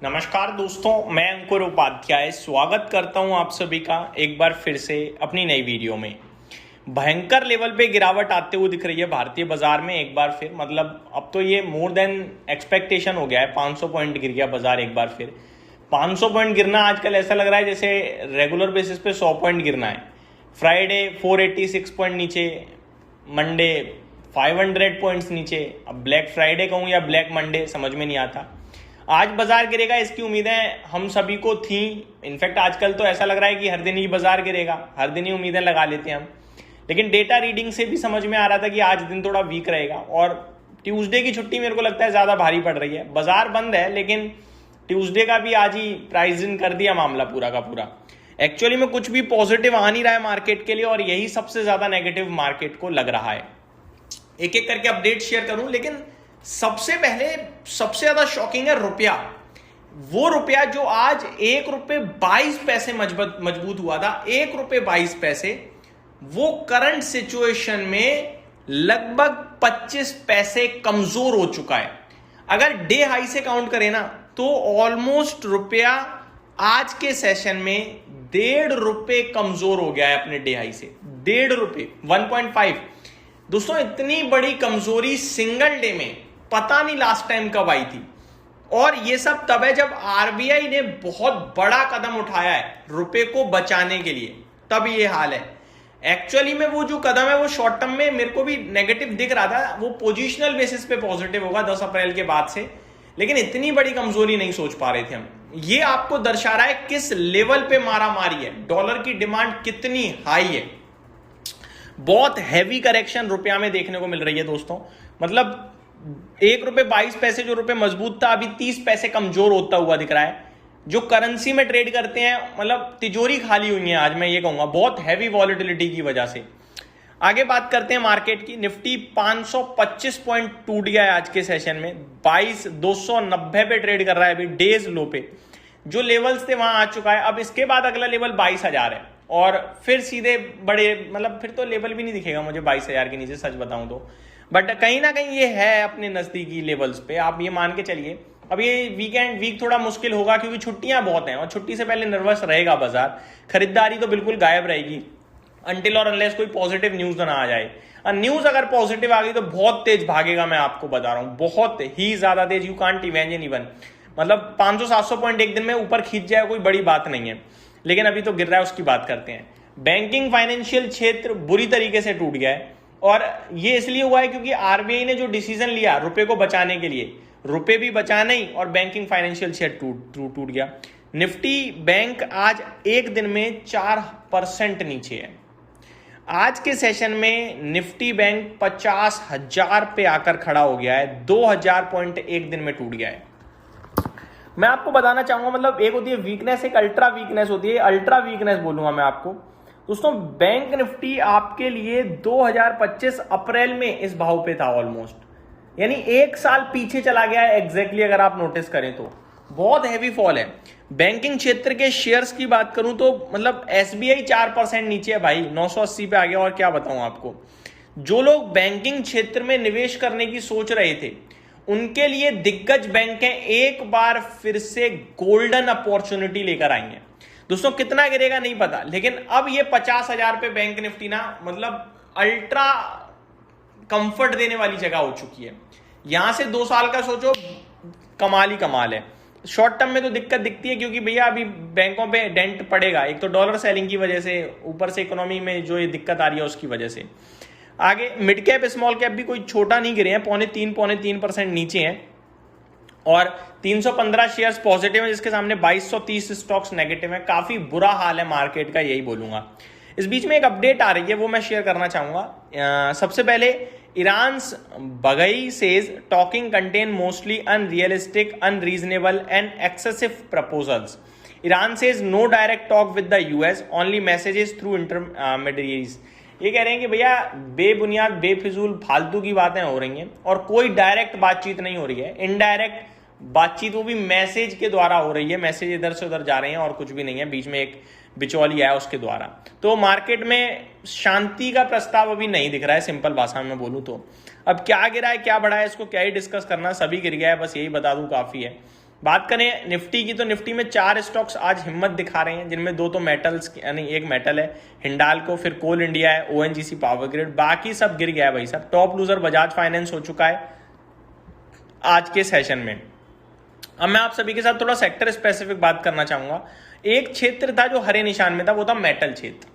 नमस्कार दोस्तों, मैं अंकुर उपाध्याय स्वागत करता हूं आप सभी का एक बार फिर से अपनी नई वीडियो में। भयंकर लेवल पे गिरावट आते हुए दिख रही है भारतीय बाजार में एक बार फिर। मतलब अब तो ये मोर देन एक्सपेक्टेशन हो गया है। 500 पॉइंट गिर गया बाजार एक बार फिर। 500 पॉइंट गिरना आजकल ऐसा लग रहा है जैसे रेगुलर बेसिस पे 100 पॉइंट गिरना है। फ्राइडे 486 पॉइंट नीचे, मंडे 500 पॉइंट्स नीचे। अब ब्लैक फ्राइडे कहूँ या ब्लैक मंडे समझ में नहीं आता। आज बाजार गिरेगा इसकी उम्मीदें हम सभी को थी। इनफैक्ट आजकल तो ऐसा लग रहा है कि हर दिन ही बाजार गिरेगा, हर दिन ही उम्मीदें लगा लेते हैं हम। लेकिन डेटा रीडिंग से भी समझ में आ रहा था कि आज दिन थोड़ा वीक रहेगा और ट्यूसडे की छुट्टी मेरे को लगता है ज़्यादा भारी पड़ रही है। बाजार बंद है लेकिन ट्यूसडे का भी आज ही प्राइस इन कर दिया मामला पूरा का पूरा। एक्चुअली में कुछ भी पॉजिटिव आ नहीं रहा है मार्केट के लिए और यही सबसे ज़्यादा नेगेटिव मार्केट को लग रहा है। एक एक करके अपडेट शेयर करूं, लेकिन सबसे पहले सबसे ज्यादा शॉकिंग है रुपया। वो रुपया जो आज ₹1.22 मजबूत हुआ था, ₹1.22, वो करंट सिचुएशन में लगभग 25 पैसे कमजोर हो चुका है। अगर डे हाई से काउंट करें ना तो ऑलमोस्ट रुपया आज के सेशन में ₹1.5 कमजोर हो गया है अपने डे हाई से। ₹1.5, 1.5। दोस्तों, इतनी बड़ी कमजोरी सिंगल डे में पता नहीं लास्ट टाइम कब आई थी। और ये सब तब है जब आरबीआई ने बहुत बड़ा कदम उठाया है रुपए को बचाने के लिए, तब ये हाल है। एक्चुअली में वो जो कदम है वो शॉर्ट टर्म में मेरे को भी नेगेटिव दिख रहा था, वो पोजिशनल बेसिस पे पॉजिटिव होगा 10 अप्रैल के बाद से, लेकिन इतनी बड़ी कमजोरी नहीं सोच पा रहे थे हम। ये आपको दर्शा रहा है किस लेवल पे मारामारी है, डॉलर की डिमांड कितनी हाई है। बहुत हैवी करेक्शन रुपया में देखने को मिल रही है दोस्तों। मतलब ₹1.22 जो रुपए मजबूत था, अभी 30 पैसे कमजोर होता हुआ दिख रहा है। जो करेंसी में ट्रेड करते हैं, मतलब तिजोरी खाली हुई है आज, मैं ये कहूंगा बहुत हैवी वॉलेटिलिटी की वजह से। आगे बात करते हैं मार्केट की। निफ्टी 525 पॉइंट टूट गया है आज के सेशन में। 22,290 पे ट्रेड कर रहा है अभी डेज लो पे। जो लेवल्स थे वहां आ चुका है। अब इसके बाद अगला लेवल 22,000 है और फिर सीधे बड़े, मतलब फिर तो लेवल भी नहीं दिखेगा मुझे 22,000 के नीचे, सच बताऊं तो। बट कहीं ना कहीं ये है अपने नजदीकी लेवल्स पे, आप ये मान के चलिए। अब ये वीक थोड़ा मुश्किल होगा क्योंकि छुट्टियां बहुत हैं और छुट्टी से पहले नर्वस रहेगा बाजार। खरीदारी तो बिल्कुल गायब रहेगी अनटिल और अनलेस कोई पॉजिटिव न्यूज ना आ जाए। न्यूज अगर पॉजिटिव आ गई तो बहुत तेज भागेगा, मैं आपको बता रहा हूं, बहुत ही ज्यादा तेज। You can't imagine even. मतलब 500-700 पॉइंट एक दिन में ऊपर खींच जाए कोई बड़ी बात नहीं है, लेकिन अभी तो गिर रहा है, उसकी बात करते हैं। बैंकिंग फाइनेंशियल क्षेत्र बुरी तरीके से टूट गया है और ये इसलिए हुआ है क्योंकि आरबीआई ने जो डिसीजन लिया रुपए को बचाने के लिए, रुपए भी बचा नहीं और बैंकिंग फाइनेंशियल क्षेत्र टूट गया। निफ्टी बैंक आज एक दिन में 4% नीचे है। आज के सेशन में निफ्टी बैंक 50,000 पे आकर खड़ा हो गया है। 2,000 पॉइंट एक दिन में टूट गया है। मैं आपको बताना चाहूंगा, मतलब एक होती है वीकनेस, एक अल्ट्रा वीकनेस होती है। अल्ट्रा वीकनेस बोलूंगा मैं आपको दोस्तों। बैंक निफ्टी आपके लिए 2025 अप्रैल में इस भाव पे था ऑलमोस्ट, यानी एक साल पीछे चला गया है एग्जैक्टली। अगर आप नोटिस करें तो बहुत हैवी फॉल है। बैंकिंग क्षेत्र के शेयर्स की बात करूं तो मतलब एसबीआई 4% नीचे है भाई, 980 पे आ गया। और क्या बताऊं आपको, जो लोग बैंकिंग क्षेत्र में निवेश करने की सोच रहे थे उनके लिए दिग्गज बैंकें एक बार फिर से गोल्डन अपॉर्चुनिटी लेकर आई हैं। दोस्तों, कितना गिरेगा नहीं पता, लेकिन अब ये 50,000 पे बैंक निफ्टी ना, मतलब अल्ट्रा कंफर्ट देने वाली जगह हो चुकी है। यहां से 2 साल का सोचो, कमाल ही कमाल है। शॉर्ट टर्म में तो दिक्कत दिखती है क्योंकि भैया अभी बैंकों पे डेंट पड़ेगा, एक तो डॉलर सेलिंग की वजह से, ऊपर से इकोनॉमी में जो ये दिक्कत आ रही है उसकी वजह से। आगे मिड कैप स्मॉल कैप भी कोई छोटा नहीं गिरे हैं, 2.25% नीचे हैं और 315 शेयर्स पॉजिटिव है, जिसके सामने 2230 स्टॉक्स नेगेटिव है। काफी बुरा हाल है मार्केट का, यही बोलूंगा। इस बीच में एक अपडेट आ रही है, वो मैं शेयर करना चाहूंगा। सबसे पहले Iran's Baghaei says talking contain mostly unrealistic, unreasonable and excessive proposals. Iran says no direct talk with the US, only messages through intermediaries. ये कह रहे हैं कि भैया बेबुनियाद, बेफिजूल, फालतू की बातें हो रही हैं और कोई डायरेक्ट बातचीत नहीं हो रही है। इनडायरेक्ट बातचीत, वो भी मैसेज के द्वारा हो रही है। मैसेज इधर से उधर जा रहे हैं और कुछ भी नहीं है, बीच में एक बिचौलिया है उसके द्वारा। तो मार्केट में शांति का प्रस्ताव अभी नहीं दिख रहा है, सिंपल भाषा में बोलूं तो। अब क्या गिरा है क्या बढ़ा है इसको क्या ही डिस्कस करना, सभी गिर गया है, बस यही बता दूं काफी है। बात करें निफ्टी की, तो निफ्टी में 4 स्टॉक्स आज हिम्मत दिखा रहे हैं, जिनमें 2 तो मेटल्स यानी एक मेटल है हिंडाल्को, फिर कोल इंडिया है, ओएनजीसी पावर ग्रिड, बाकी सब गिर गया है भाई साहब। टॉप लूजर बजाज फाइनेंस हो चुका है आज के सेशन में। अब मैं आप सभी के साथ थोड़ा सेक्टर स्पेसिफिक बात करना चाहूंगा। एक क्षेत्र था जो हरे निशान में था, वो था मेटल क्षेत्र,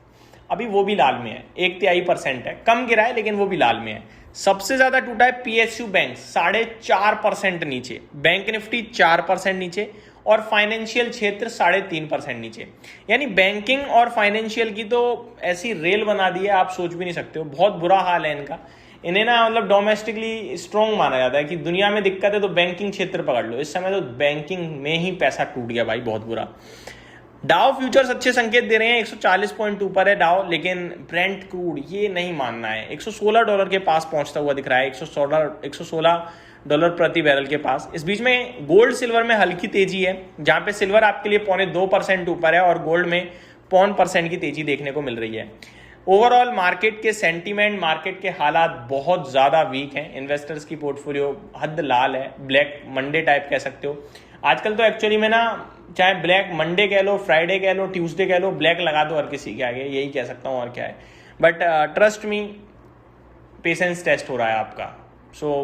अभी वो भी लाल में है, 1.3% है, कम गिरा है लेकिन वो भी लाल में है। सबसे ज्यादा टूटा है पीएसयू बैंक, 4.5% नीचे, बैंक निफ्टी 4% नीचे, और फाइनेंशियल क्षेत्र 3.5% नीचे। यानी बैंकिंग और फाइनेंशियल की तो ऐसी रेल बना दी है, आप सोच भी नहीं सकते हो, बहुत बुरा हाल है इनका। इन्हें ना मतलब डोमेस्टिकली स्ट्रॉन्ग माना जाता है कि दुनिया में दिक्कत है तो बैंकिंग क्षेत्र पकड़ लो। इस समय तो बैंकिंग में ही पैसा टूट गया भाई, बहुत बुरा। डाउ फ्यूचर्स अच्छे संकेत दे रहे हैं, 140 पॉइंट ऊपर है डाउ, लेकिन ब्रेंट क्रूड ये नहीं मानना है, $116 के पास पहुंचता हुआ दिख रहा है, $116 प्रति बैरल के पास। इस बीच में गोल्ड सिल्वर में हल्की तेजी है, जहां पे सिल्वर आपके लिए 0.2% ऊपर है और गोल्ड में 0.1% की तेजी देखने को मिल रही है। ओवरऑल मार्केट के सेंटीमेंट, मार्केट के हालात बहुत ज्यादा वीक हैं। इन्वेस्टर्स की पोर्टफोलियो हद लाल है, ब्लैक मंडे टाइप कह सकते हो। आजकल तो एक्चुअली में ना, चाहे ब्लैक मंडे कह लो, फ्राइडे कह लो, ट्यूसडे कह लो, ब्लैक लगा दो हर किसी के आगे, यही कह सकता हूँ और क्या है। But trust me, patience test हो रहा है आपका। सो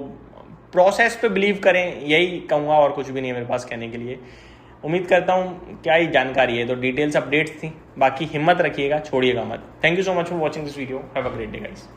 प्रोसेस पे बिलीव करें, यही कहूँगा, और कुछ भी नहीं है मेरे पास कहने के लिए। उम्मीद करता हूँ क्या ही जानकारी है, तो डिटेल्स अपडेट्स थी, बाकी हिम्मत रखिएगा, छोड़िएगा मत। Thank you so much for watching this video, have a great day guys.